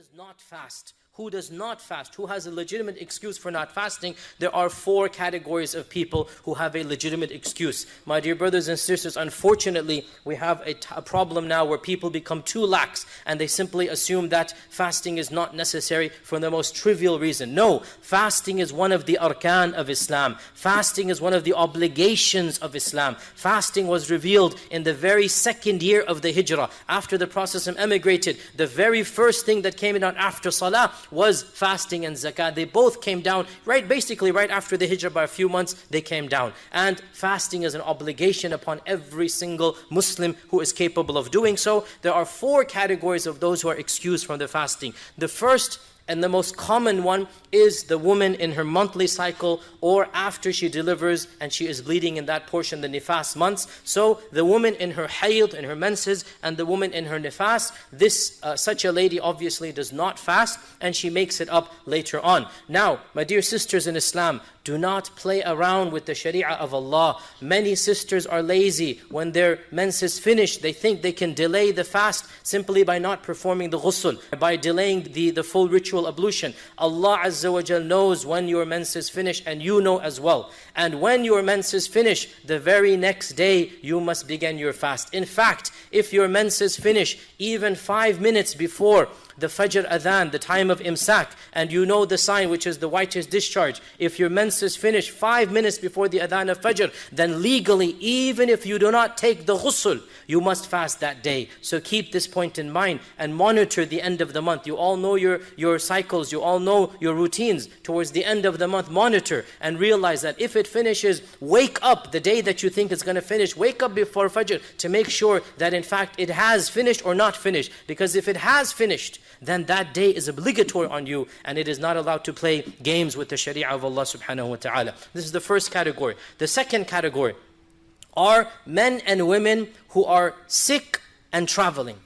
does not fast? Who does not fast? Who has a legitimate excuse for not fasting? There are 4 categories of people who have a legitimate excuse. My dear brothers and sisters, unfortunately, we have a problem now where people become too lax and they simply assume that fasting is not necessary for the most trivial reason. No, fasting is one of the arkan of Islam. Fasting is one of the obligations of Islam. Fasting was revealed in the very second year of the Hijrah. After the Prophet emigrated, the very first thing that came out after Salah was fasting and zakah. They both came down basically right after the Hijrah. By a few months they came down. And fasting is an obligation upon every single Muslim who is capable of doing so. There are 4 categories of those who are excused from the fasting. The first and the most common one is the woman in her monthly cycle or after she delivers and she is bleeding in that portion, the nifas months. So the woman in her hayd, in her menses, and the woman in her nifas, such a lady obviously does not fast and she makes it up later on. Now, my dear sisters in Islam, do not play around with the sharia of Allah. Many sisters are lazy. When their menses finish, they think they can delay the fast simply by not performing the ghusl, by delaying the full ritual ablution. Allah Azza wa Jal knows when your menses finish, and you know as well. And when your menses finish, the very next day you must begin your fast. In fact, if your menses finish even 5 minutes before the Fajr Adhan, the time of Imsak, and you know the sign which is the whitish discharge, if your menses finish 5 minutes before the Adhan of Fajr, then legally, even if you do not take the ghusl, you must fast that day. So keep this point in mind and monitor the end of the month. You all know your cycles, you all know your routines. Towards the end of the month, monitor and realize that if it finishes, wake up the day that you think it's going to finish. Wake up before Fajr to make sure that in fact it has finished or not finished. Because if it has finished, then that day is obligatory on you and it is not allowed to play games with the sharia of Allah subhanahu wa ta'ala. This is the first category. The second category are men and women who are sick and traveling.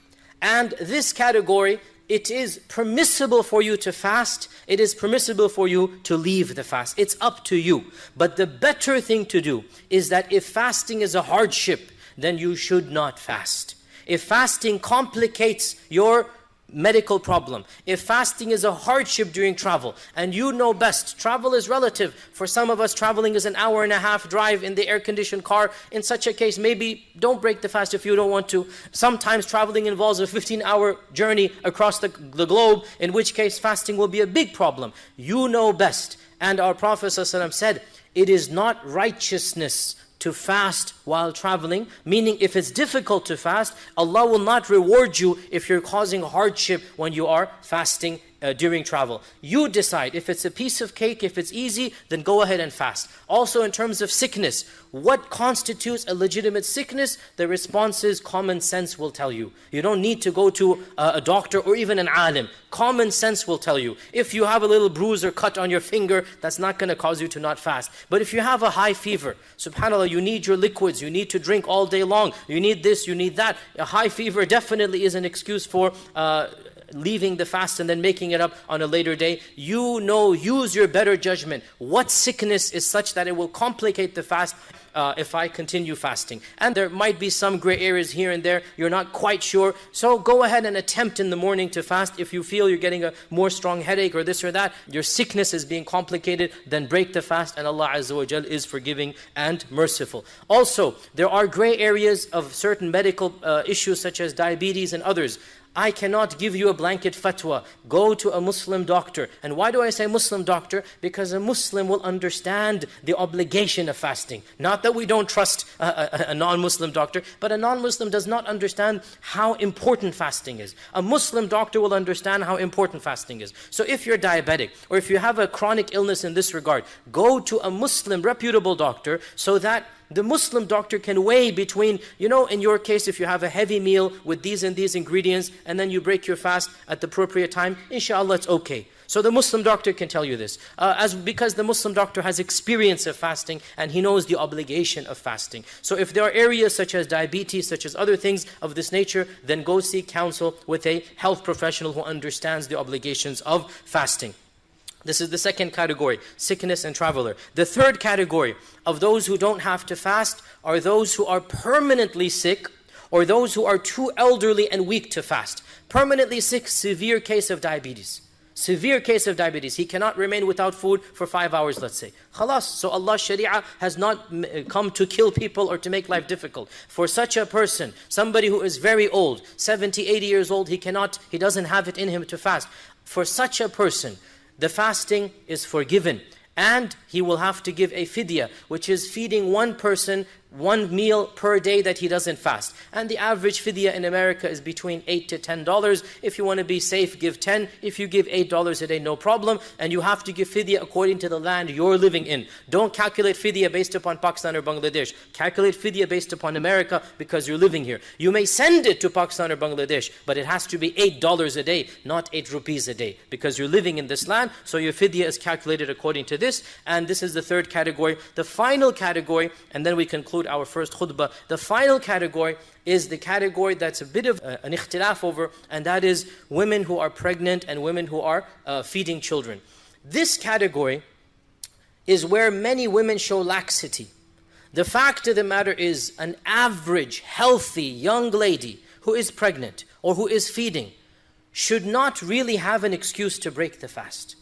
And this category, it is permissible for you to fast. It is permissible for you to leave the fast. It's up to you. But the better thing to do is that if fasting is a hardship, then you should not fast. If fasting complicates your medical problem, if fasting is a hardship during travel, and you know best, travel is relative. For some of us, traveling is an hour-and-a-half drive in the air-conditioned car. In such a case, maybe don't break the fast if you don't want to. Sometimes traveling involves a 15-hour journey across the globe, in which case fasting will be a big problem. You know best. And our Prophet ﷺ said, it is not righteousness to fast while traveling, meaning if it's difficult to fast, Allah will not reward you if you're causing hardship when you are fasting during travel. You decide. If it's a piece of cake, if it's easy, then go ahead and fast. Also in terms of sickness, what constitutes a legitimate sickness? The response is common sense will tell you. You don't need to go to a doctor or even an alim. Common sense will tell you. If you have a little bruise or cut on your finger, that's not going to cause you to not fast. But if you have a high fever, subhanAllah, you need your liquids, you need to drink all day long, you need this, you need that. A high fever definitely is an excuse for leaving the fast and then making it up on a later day. You know, use your better judgment. What sickness is such that it will complicate the fast if I continue fasting? And there might be some gray areas here and there, you're not quite sure. So go ahead and attempt in the morning to fast. If you feel you're getting a more strong headache or this or that, your sickness is being complicated, then break the fast, and Allah Azza wa Jal is forgiving and merciful. Also, there are gray areas of certain medical issues such as diabetes and others. I cannot give you a blanket fatwa. Go to a Muslim doctor. And why do I say Muslim doctor? Because a Muslim will understand the obligation of fasting. Not that we don't trust a non-Muslim doctor, but a non-Muslim does not understand how important fasting is. A Muslim doctor will understand how important fasting is. So if you're diabetic, or if you have a chronic illness in this regard, go to a Muslim reputable doctor so that the Muslim doctor can weigh between, in your case, if you have a heavy meal with these and these ingredients, and then you break your fast at the appropriate time, inshallah it's okay. So the Muslim doctor can tell you this. Because the Muslim doctor has experience of fasting, and he knows the obligation of fasting. So if there are areas such as diabetes, such as other things of this nature, then go seek counsel with a health professional who understands the obligations of fasting. This is the second category, sickness and traveler. The third category of those who don't have to fast are those who are permanently sick or those who are too elderly and weak to fast, permanently sick, severe case of diabetes. Severe case of diabetes. He cannot remain without food for 5 hours, let's say. Khalas. So Allah's Sharia has not come to kill people or to make life difficult. For such a person, somebody who is very old, 70, 80 years old, he doesn't have it in him to fast. For such a person, the fasting is forgiven. And he will have to give a fidya, which is feeding one person 1 meal per day that he doesn't fast. And the average fidya in America is between $8 to $10. If you want to be safe, give 10. If you give $8 a day, no problem. And you have to give fidya according to the land you're living in. Don't calculate fidya based upon Pakistan or Bangladesh. Calculate fidya based upon America because you're living here. You may send it to Pakistan or Bangladesh, but it has to be $8 a day, not 8 rupees a day, because you're living in this land. So your fidya is calculated according to this. And this is the third category. The final category, and then we conclude our first khutbah. The final category is the category that's a bit of an ikhtilaf over, and that is women who are pregnant and women who are feeding children. This category is where many women show laxity. The fact of the matter is, an average, healthy young lady who is pregnant or who is feeding should not really have an excuse to break the fast.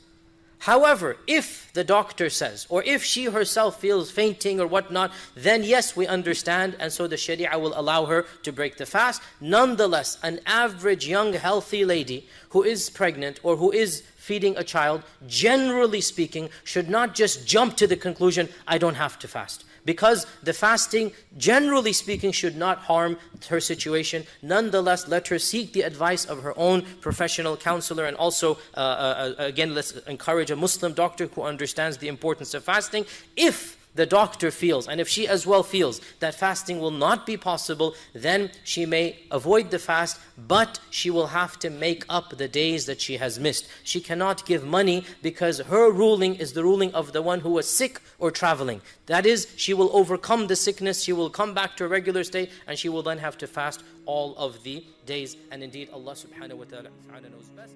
However, if the doctor says, or if she herself feels fainting or whatnot, then yes, we understand, and so the Sharia will allow her to break the fast. Nonetheless, an average young healthy lady who is pregnant or who is feeding a child, generally speaking, should not just jump to the conclusion, I don't have to fast. Because the fasting, generally speaking, should not harm her situation. Nonetheless, let her seek the advice of her own professional counselor. And also, again, let's encourage a Muslim doctor who understands the importance of fasting. If the doctor feels, and if she as well feels, that fasting will not be possible, then she may avoid the fast, but she will have to make up the days that she has missed. She cannot give money because her ruling is the ruling of the one who was sick or traveling. That is, she will overcome the sickness, she will come back to a regular state, and she will then have to fast all of the days. And indeed, Allah subhanahu wa ta'ala knows best.